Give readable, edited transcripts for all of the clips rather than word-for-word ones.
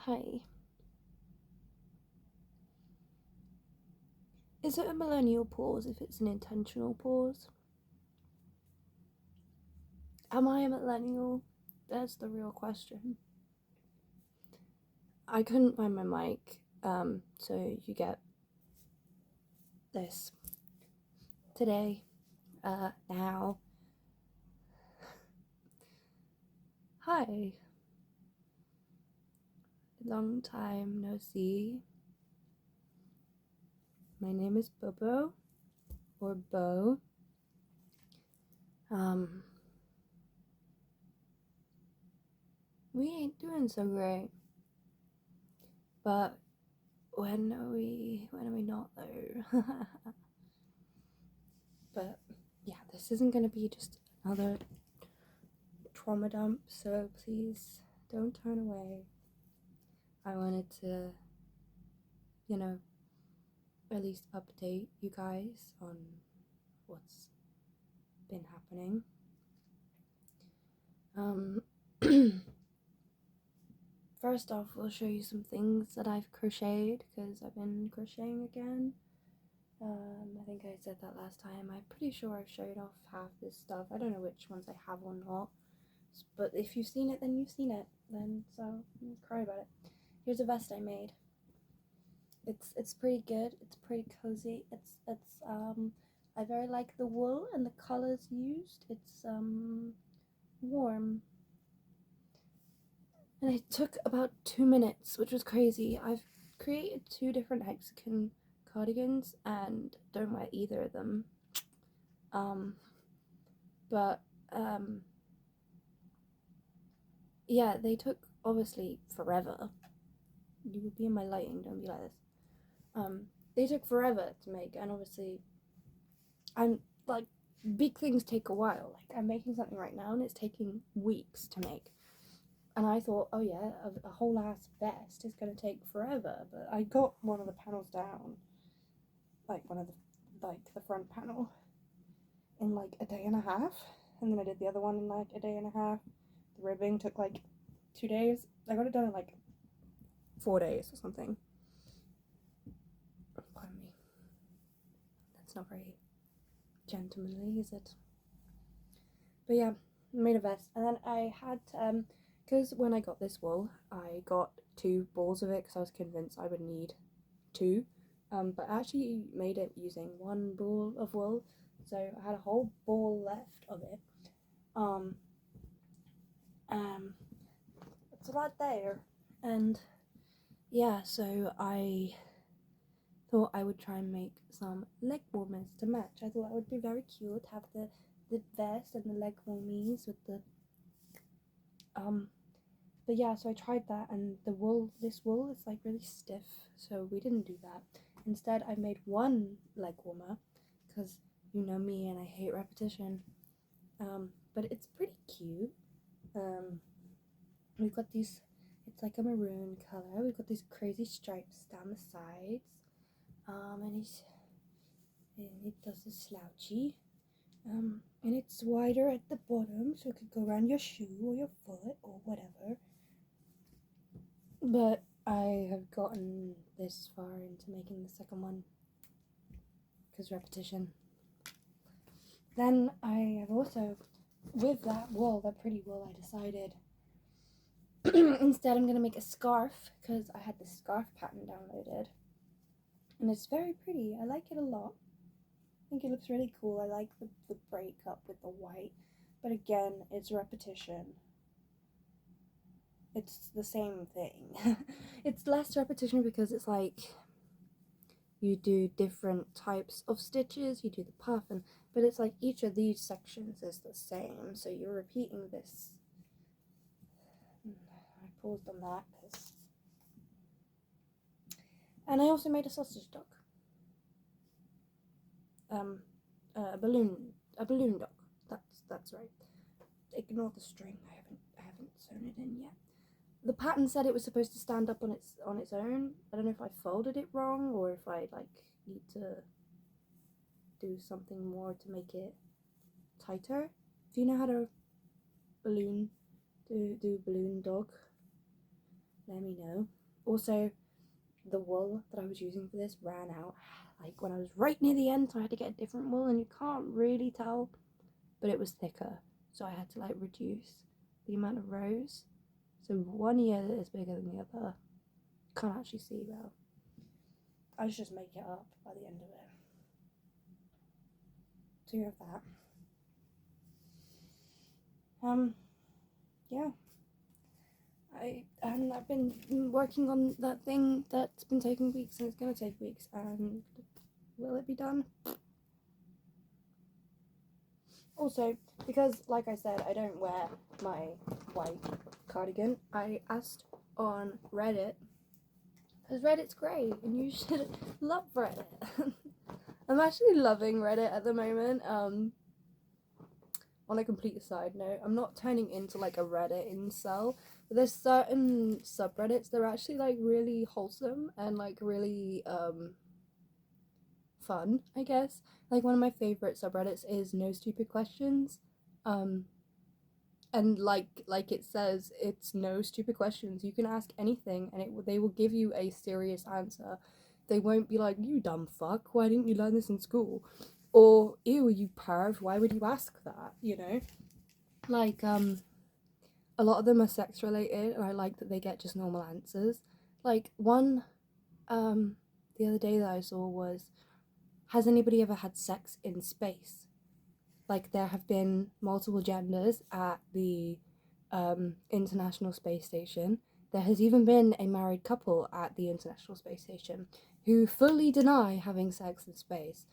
Hi. Is it a millennial pause if it's an intentional pause? Am I a millennial? That's the real question. I couldn't find my mic, so you get this. Today, now. Hi. Long time no see. My name is Bobo, or Bo. We ain't doing so great. But when are we not though? But yeah, this isn't gonna be just another trauma dump, so please don't turn away. I wanted to, at least update you guys on what's been happening. First off, we'll show you some things that I've crocheted, because I've been crocheting again. I think I said that last time. I'm pretty sure I've showed off half this stuff. I don't know which ones I have or not, but if you've seen it, then you've seen it. Then so cry about it. Here's a vest I made. It's pretty good. It's pretty cozy. It's I very like the wool and the colors used. It's warm. And it took about 2 minutes, which was crazy. I've created 2 different hexagon cardigans and don't wear either of them. But yeah, they took obviously forever. You would be in my lighting, don't be like this. They took forever to make, and obviously I'm like, big things take a while. Like, I'm making something right now and it's taking weeks to make, and I thought, oh yeah, a whole ass vest is gonna take forever. But I got one of the panels down, like the front panel, in like a day and a half, and then I did the other one in like a day and a half. The ribbing took like 2 days. I got it done in like 4 days or something. Pardon me. That's not very gentlemanly, is it? But yeah, I made a vest, and then I had because when I got this wool, I got 2 balls of it because I was convinced I would need 2, but I actually made it using 1 ball of wool, so I had a whole ball left of it. It's a lot there, and yeah, so I thought I would try and make some leg warmers to match. I thought it would be very cute, have the vest and the leg warmies with the but yeah, so I tried that, and this wool is like really stiff, so we didn't do that. Instead, I made 1 leg warmer, because you know me and I hate repetition. But it's pretty cute. We've got these, it's like a maroon color. We've got these crazy stripes down the sides, and it does a slouchy, and it's wider at the bottom, so it could go around your shoe or your foot or whatever. But I have gotten this far into making the second one because repetition. Then I have also, with that wool, that pretty wool, I decided instead I'm going to make a scarf, because I had the scarf pattern downloaded, and it's very pretty. I like it a lot. I think it looks really cool. I like the breakup with the white, but again, it's repetition. It's the same thing. It's less repetition because it's like you do different types of stitches, you do the puff, but it's like each of these sections is the same, so you're repeating this. I paused on that because, and I also made a sausage dog, a balloon dog. That's right. Ignore the string. I haven't sewn it in yet. The pattern said it was supposed to stand up on its own. I don't know if I folded it wrong or if I like need to do something more to make it tighter. Do you know how to do balloon dog? let me know. Also, the wool that I was using for this ran out like when I was right near the end, so I had to get a different wool, and you can't really tell, but it was thicker, so I had to like reduce the amount of rows. So one ear is bigger than the other. Can't actually see well. I should just make it up by the end of it. So you have that. Yeah. I've been working on that thing that's been taking weeks, and it's gonna take weeks, and will it be done? Also, because like I said, I don't wear my white cardigan, I asked on Reddit, because Reddit's great and you should love Reddit. I'm actually loving Reddit at the moment. On a complete side note, I'm not turning into like a Reddit incel, but there's certain subreddits that are actually like really wholesome and like really fun, I guess. Like one of my favorite subreddits is No Stupid Questions. And like it says, it's no stupid questions. You can ask anything and they will give you a serious answer. They won't be like, you dumb fuck, why didn't you learn this in school? Or, ew, you perv, why would you ask that? You know? Like, a lot of them are sex related, and I like that they get just normal answers. Like, one, the other day that I saw was, has anybody ever had sex in space? Like, there have been multiple genders at the International Space Station. There has even been a married couple at the International Space Station who fully deny having sex in space.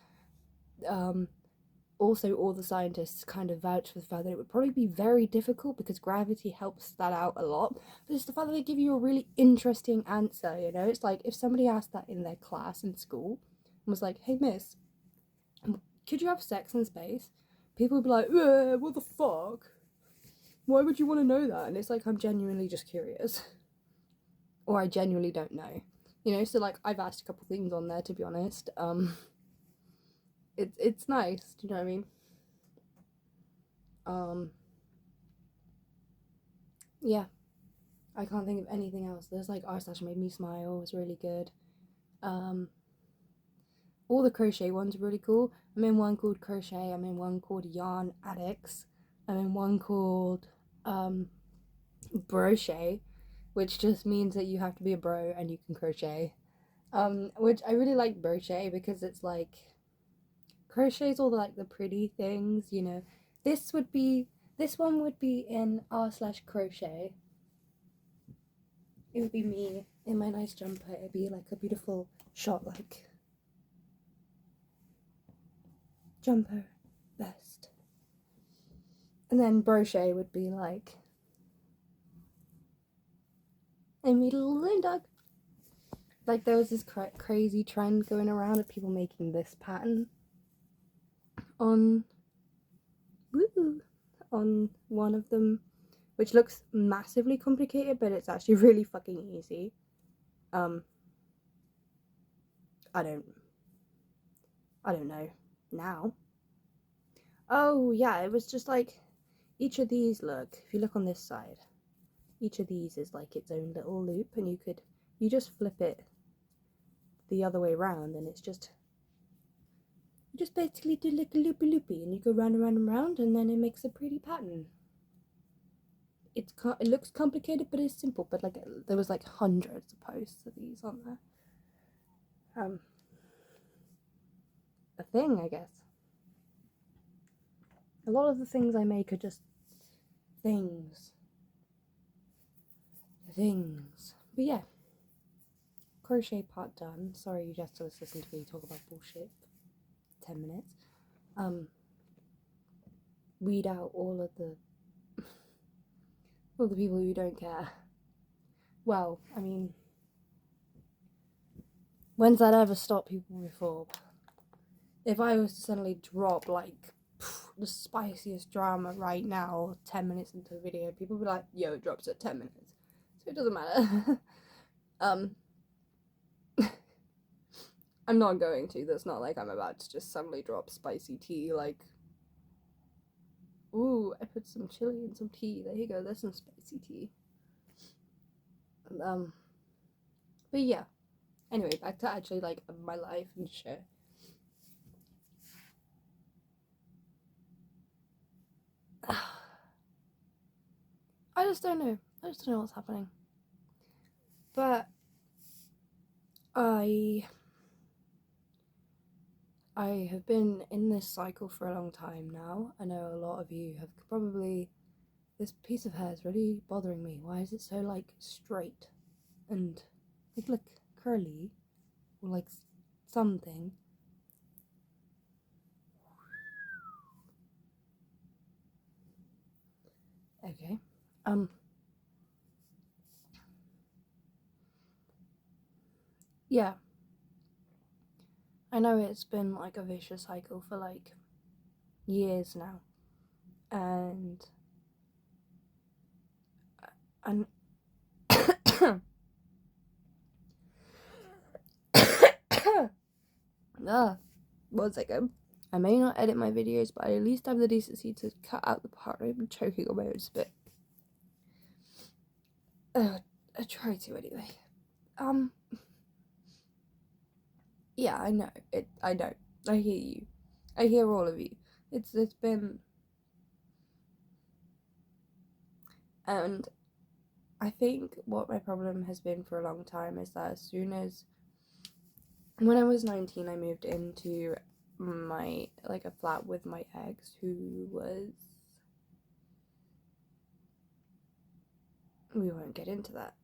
Also, all the scientists kind of vouch for the fact that it would probably be very difficult because gravity helps that out a lot. But it's the fact that they give you a really interesting answer, you know? It's like if somebody asked that in their class in school and was like, hey, miss, could you have sex in space? People would be like, what the fuck? Why would you want to know that? And it's like, I'm genuinely just curious. Or I genuinely don't know. You know, so like I've asked a couple things on there, to be honest. It's nice, do you know what I mean? Yeah. I can't think of anything else. There's like r slash made me smile was really good. All the crochet ones are really cool. I'm in one called Crochet, I'm in one called Yarn Addicts, I'm in one called Brochet, which just means that you have to be a bro and you can crochet. Which I really like Brochet because it's like crochet's all like the pretty things, you know. This one would be in r slash crochet. It would be me in my nice jumper. It'd be like a beautiful shot, like jumper vest. And then Brochet would be like a me little lame dog. Like there was this crazy trend going around of people making this pattern on one of them, which looks massively complicated, but it's actually really fucking easy. I don't know now. Oh yeah, it was just like each of these, look, if you look on this side, each of these is like its own little loop, and you just flip it the other way around, and it's just, you just basically do like a loopy loopy, and you go round and round and round, and then it makes a pretty pattern. It looks complicated, but it's simple. But like there was like hundreds of posts of these on there. A thing, I guess. A lot of the things I make are just things. But yeah, crochet part done. Sorry you just listened to me talk about bullshit for 10 minutes. Weed out all the people who don't care. Well, I mean, when's that ever stopped people before? If I was to suddenly drop like the spiciest drama right now, 10 minutes into the video, people would be like, yo, it drops at 10 minutes. So it doesn't matter. I'm not going to. That's not like I'm about to just suddenly drop spicy tea, like, ooh, I put some chili in some tea. There you go, there's some spicy tea. But yeah. Anyway, back to actually like my life and shit. I just don't know. I just don't know what's happening. But I have been in this cycle for a long time now. I know a lot of you have probably, this piece of hair is really bothering me. Why is it so like straight and like curly or like something? Okay. Yeah. I know it's been like a vicious cycle for like years now. And ah, 1 second. I may not edit my videos, but I at least have the decency to cut out the part where I'm choking on my own spit. I try to anyway. Yeah, I know. I know. I hear you. I hear all of you. It's been, and I think what my problem has been for a long time is that as soon as, when I was 19, I moved into my, like, a flat with my ex, who was, we won't get into that.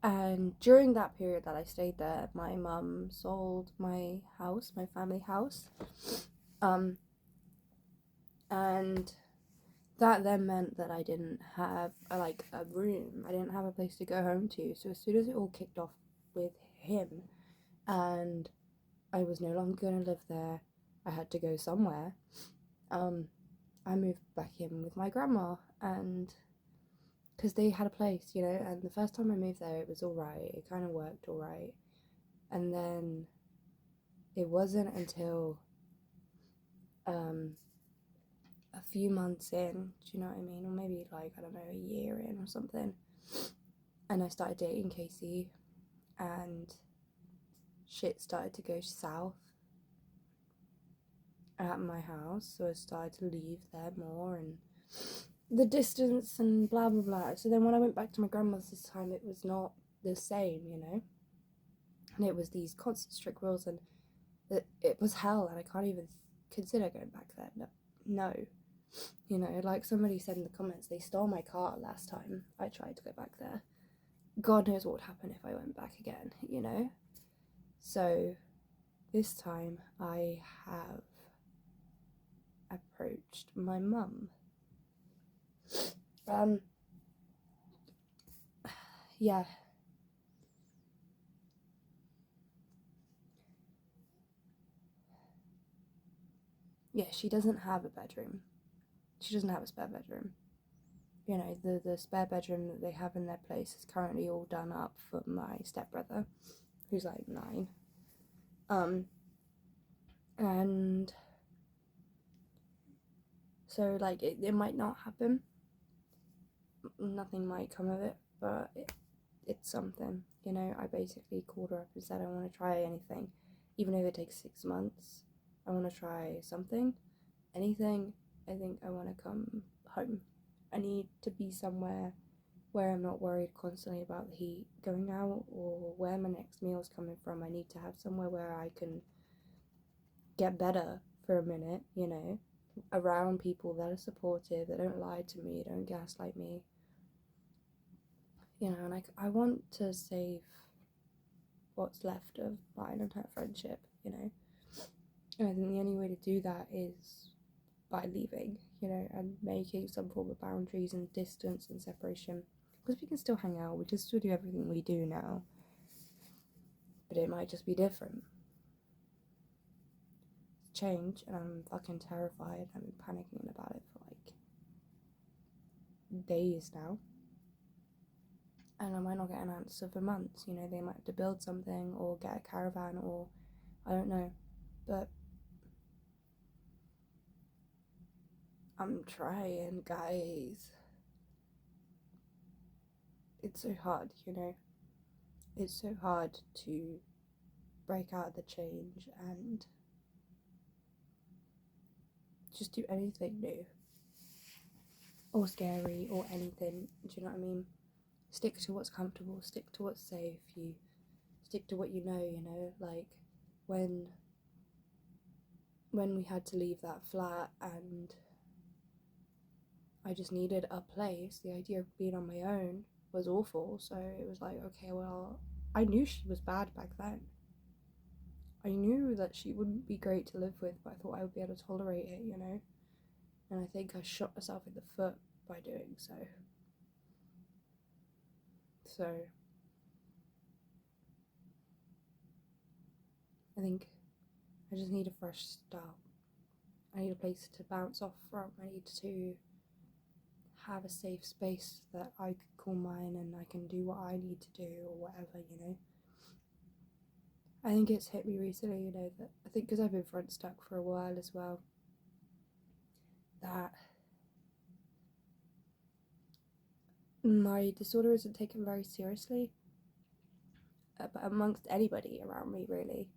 And during that period that I stayed there, my mum sold my house, my family house. And that then meant that I didn't have a room. I didn't have a place to go home to. So as soon as it all kicked off with him, and I was no longer going to live there, I had to go somewhere. I moved back in with my grandma, and because they had a place, you know, and the first time I moved there, it was alright. It kind of worked alright. And then it wasn't until a few months in, do you know what I mean? Or maybe like, I don't know, a year in or something. And I started dating Casey, and shit started to go south at my house. So I started to leave there more, and the distance and blah blah blah. So then when I went back to my grandma's this time, it was not the same, you know? And it was these constant strict rules, and it was hell, and I can't even consider going back there. No. You know, like somebody said in the comments, they stole my car last time I tried to go back there. God knows what would happen if I went back again, you know? So this time I have approached my mum. Yeah. Yeah, she doesn't have a bedroom. She doesn't have a spare bedroom. You know, the spare bedroom that they have in their place is currently all done up for my stepbrother, who's like 9. And so like it might not happen. Nothing might come of it, but it's something, you know. I basically called her up and said I want to try anything, even if it takes 6 months. I want to try something, anything. I think I want to come home. I need to be somewhere where I'm not worried constantly about the heat going out or where my next meal is coming from. I need to have somewhere where I can get better for a minute, you know, around people that are supportive, that don't lie to me, don't gaslight me, you know. And I want to save what's left of mine and her friendship, you know. And I think the only way to do that is by leaving, you know, and making some form of boundaries and distance and separation. Because we can still hang out, we can still do everything we do now, but it might just be different. It's change, and I'm fucking terrified. I've been panicking about it for like days now. And I might not get an answer for months, you know. They might have to build something or get a caravan, or I don't know. But I'm trying, guys. it's so hard, you know. It's so hard to break out of the change and just do anything new or scary or anything. Do you know what I mean? Stick to what's comfortable, stick to what's safe, you stick to what you know, like when we had to leave that flat and I just needed a place, the idea of being on my own was awful, so it was like, okay, well, I knew she was bad back then. I knew that she wouldn't be great to live with, but I thought I would be able to tolerate it, you know? And I think I shot myself in the foot by doing so. So, I think I just need a fresh start. I need a place to bounce off from. I need to have a safe space that I could call mine and I can do what I need to do or whatever, you know? I think it's hit me recently, you know, that I think because I've been front stuck for a while as well, that my disorder isn't taken very seriously, but amongst anybody around me, really.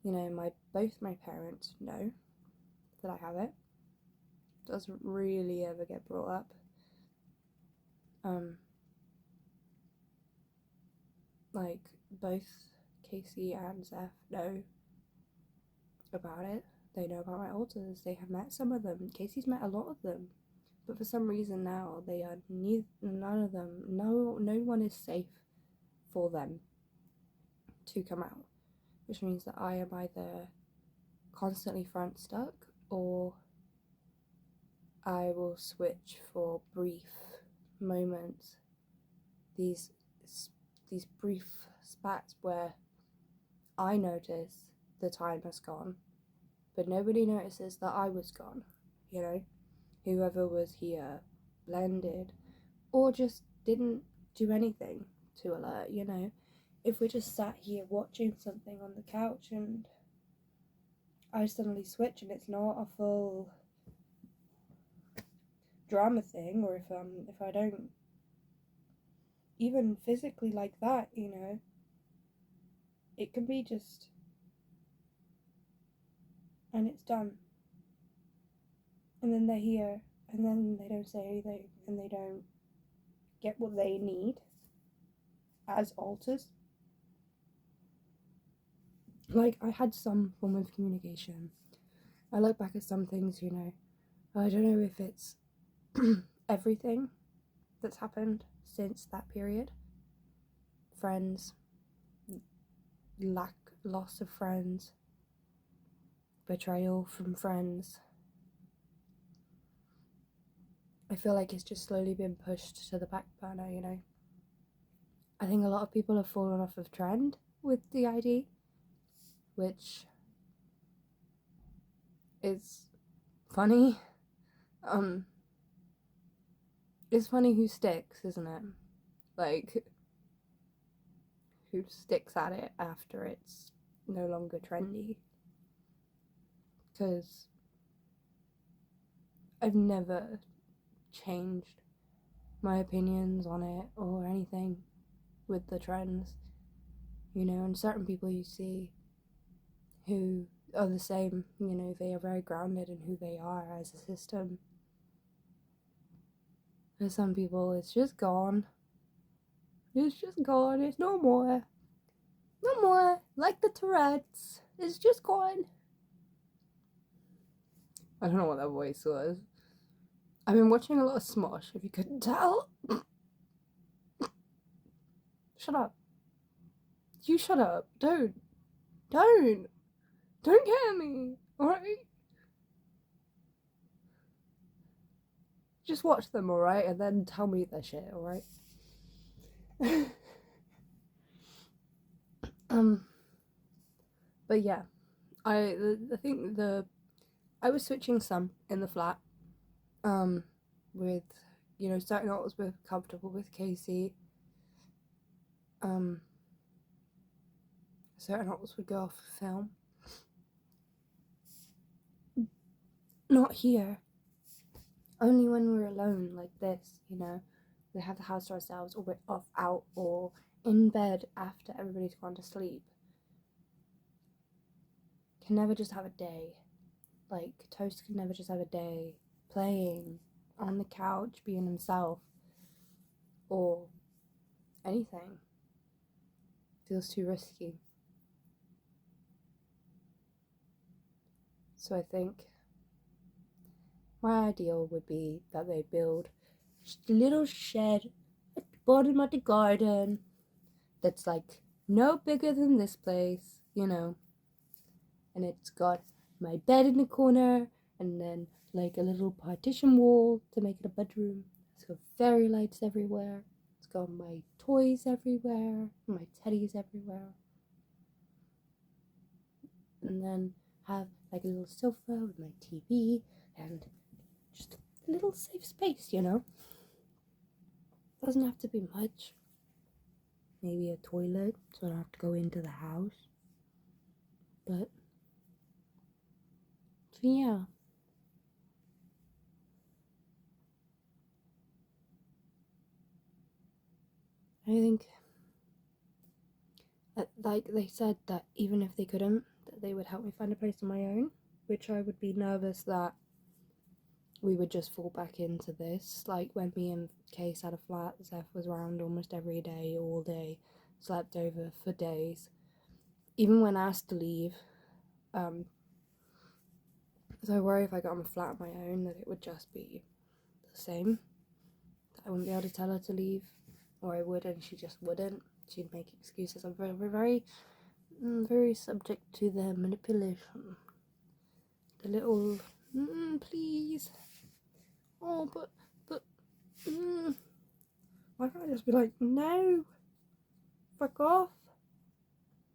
You know, both my parents know that I have it. It doesn't really ever get brought up. Like, both Casey and Zeph know about it. They know about my alters. They have met some of them. Casey's met a lot of them. But for some reason now, they are none of them, no one is safe for them to come out. Which means that I am either constantly front stuck or I will switch for brief moments. These brief spats where I notice the time has gone, but nobody notices that I was gone, you know? Whoever was here blended or just didn't do anything to alert, you know? If we just sat here watching something on the couch and I suddenly switch and it's not a full drama thing, or if I don't even physically like that, you know, it can be just, and it's done. And then they're here, and then they don't say anything, and they don't get what they need as alters. Like, I had some form of communication. I look back at some things, you know, I don't know if it's everything that's happened since that period. Friends, loss of friends, betrayal from friends. I feel like it's just slowly been pushed to the back burner, you know. I think a lot of people have fallen off of trend with DID, which is funny. It's funny who sticks, isn't it? Like, who sticks at it after it's no longer trendy. Because I've never changed my opinions on it or anything with the trends, you know, and certain people you see who are the same, you know, they are very grounded in who they are as a system. For some people, it's just gone. It's just gone. It's no more. No more. Like the Tourette's. It's just gone. I don't know what that voice was. I've been watching a lot of Smosh, if you couldn't tell. Shut up. You shut up. Don't get at me, alright? Just watch them, alright? And then tell me their shit, alright? But yeah, I think I was switching some in the flat, with, you know, certain alters were comfortable with Casey, certain alters would go off film. Not here. Only when we're alone like this, you know, we have the house to ourselves, or we're off out or in bed after everybody's gone to sleep, can never just have a day. Like, Toast can never just have a day playing on the couch, being himself, or anything. Feels too risky. So I think my ideal would be that they build just a little shed at the bottom of the garden that's like no bigger than this place, you know. And it's got my bed in the corner, and then like a little partition wall to make it a bedroom. It's got fairy lights everywhere. It's got my toys everywhere, my teddies everywhere. And then have like a little sofa with my TV and just a little safe space, you know? Doesn't have to be much. Maybe a toilet so I don't have to go into the house. But, so yeah. I think, like they said that even if they couldn't, that they would help me find a place on my own, which I would be nervous that we would just fall back into this. Like when me and Case had a flat, Zeph was around almost every day, all day, slept over for days. Even when asked to leave, so I worry if I got on a flat on my own that it would just be the same. That I wouldn't be able to tell her to leave, or I would and she just wouldn't. She'd make excuses. I'm very subject to their manipulation. The little, please. Oh, but, why can't I just be like, no, fuck off.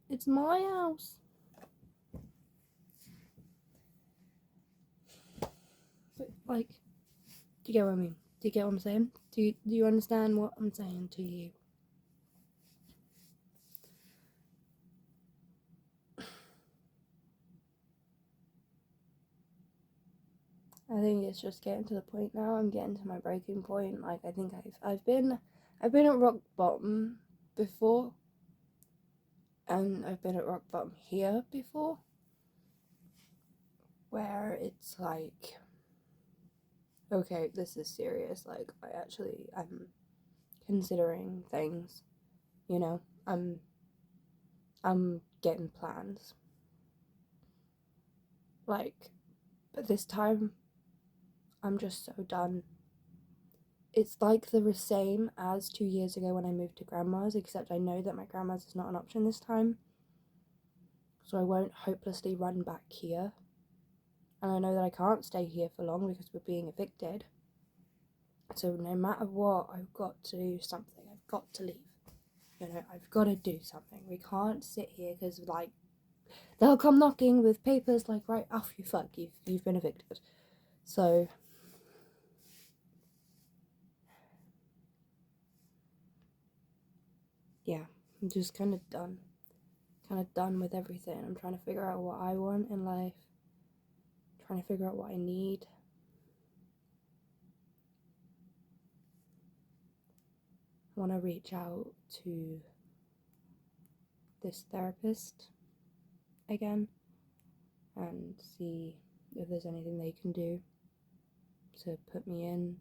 It's my house. But, like, do you get what I mean? Do you get what I'm saying? Do you understand what I'm saying to you? I think it's just getting to the point now. I'm getting to my breaking point. Like, I think I've been at rock bottom before, and I've been at rock bottom here before, where it's like, okay, this is serious. Like, I'm considering things, you know. I'm getting plans. Like, but this time, I'm just so done. It's like the same as 2 years ago when I moved to grandma's, except I know that my grandma's is not an option this time. So I won't hopelessly run back here. And I know that I can't stay here for long because we're being evicted. So no matter what, I've got to do something. I've got to leave. You know, I've got to do something. We can't sit here because, like, they'll come knocking with papers like, right, off you fuck, you've been evicted. So, yeah, I'm just kind of done with everything. I'm trying to figure out what I want in life, trying to figure out what I need. I want to reach out to this therapist again and see if there's anything they can do to put me in,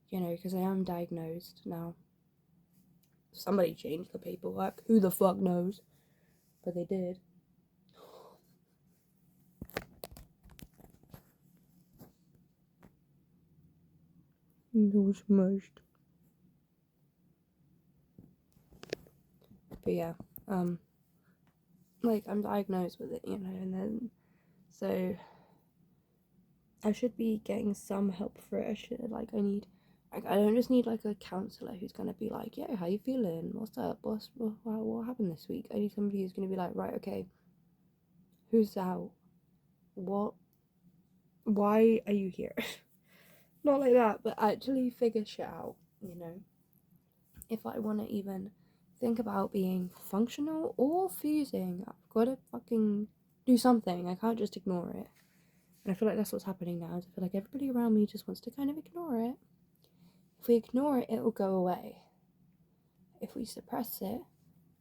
you know, because I am diagnosed now. Somebody changed the paperwork, who the fuck knows, but they did. Those most. But yeah, like, I'm diagnosed with it, you know, and then, so, I should be getting some help for it. I don't just need, like, a counsellor who's gonna be like, yeah, how you feeling? What's up? What happened this week? I need somebody who's gonna be like, right, okay, who's out? What? Why are you here? Not like that, but actually figure shit out, you know? If I want to even think about being functional or fusing, I've got to fucking do something. I can't just ignore it. And I feel like that's what's happening now. I feel like everybody around me just wants to kind of ignore it. If we ignore it, it will go away. If we suppress it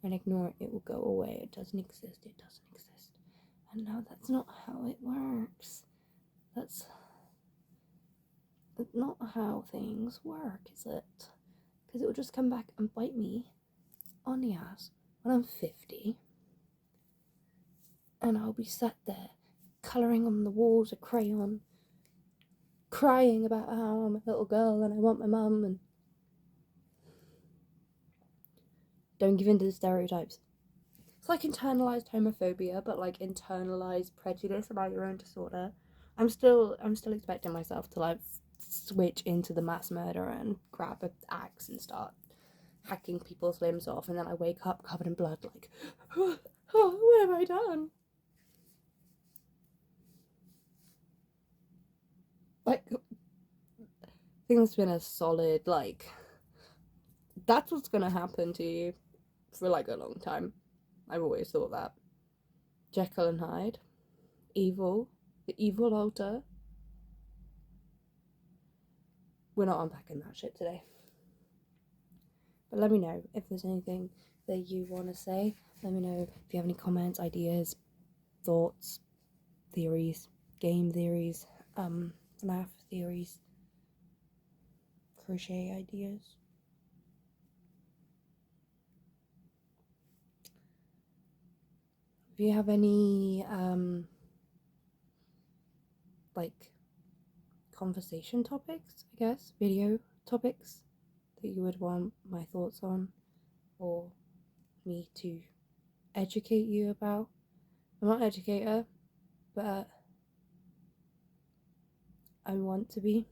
and ignore it, it will go away. It doesn't exist. It doesn't exist. And no, that's not how it works. That's not how things work, is it? Because it will just come back and bite me on the ass when I'm 50. And I'll be sat there colouring on the walls a crayon, crying about how I'm a little girl and I want my mum, and don't give in to the stereotypes. It's like internalized homophobia, but like internalized prejudice about your own disorder. I'm still expecting myself to like switch into the mass murderer and grab an axe and start hacking people's limbs off, and then I wake up covered in blood, like, oh, what have I done? Like, I think it's been a solid, like, that's what's gonna happen to you for like a long time. I've always thought that. Jekyll and Hyde, evil, the evil altar. We're not unpacking that shit today. But let me know if there's anything that you want to say. Let me know if you have any comments, ideas, thoughts, theories, game theories, FNAF theories, crochet ideas. If you have any like conversation topics, I guess, video topics that you would want my thoughts on, or me to educate you about. I'm not an educator, but I want to be.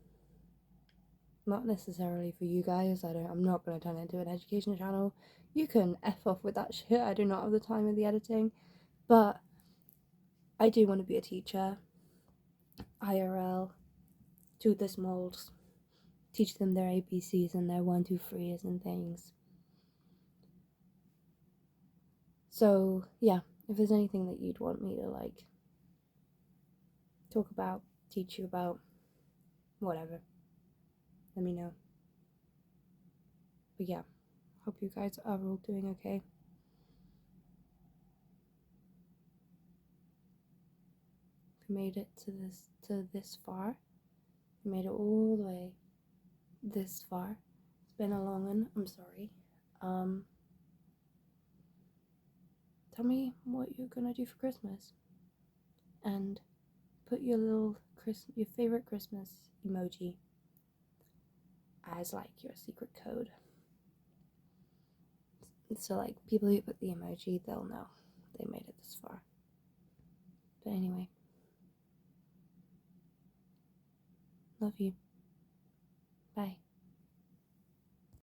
Not necessarily for you guys. I'm not going to turn it into an education channel. You can F off with that shit. I do not have the time of the editing. But I do want to be a teacher. IRL. Do the smalls. Teach them their ABCs and their 1, 2, 3s and things. So, yeah. If there's anything that you'd want me to, like, talk about, teach you about, whatever, let me know. But yeah, hope you guys are all doing okay. If you made it to this far, you made it all the way this far. It's been a long one. I'm sorry. Tell me what you're gonna do for Christmas, and put your favorite Christmas emoji as like your secret code. So like people who put the emoji, they'll know they made it this far. But anyway, love you. Bye.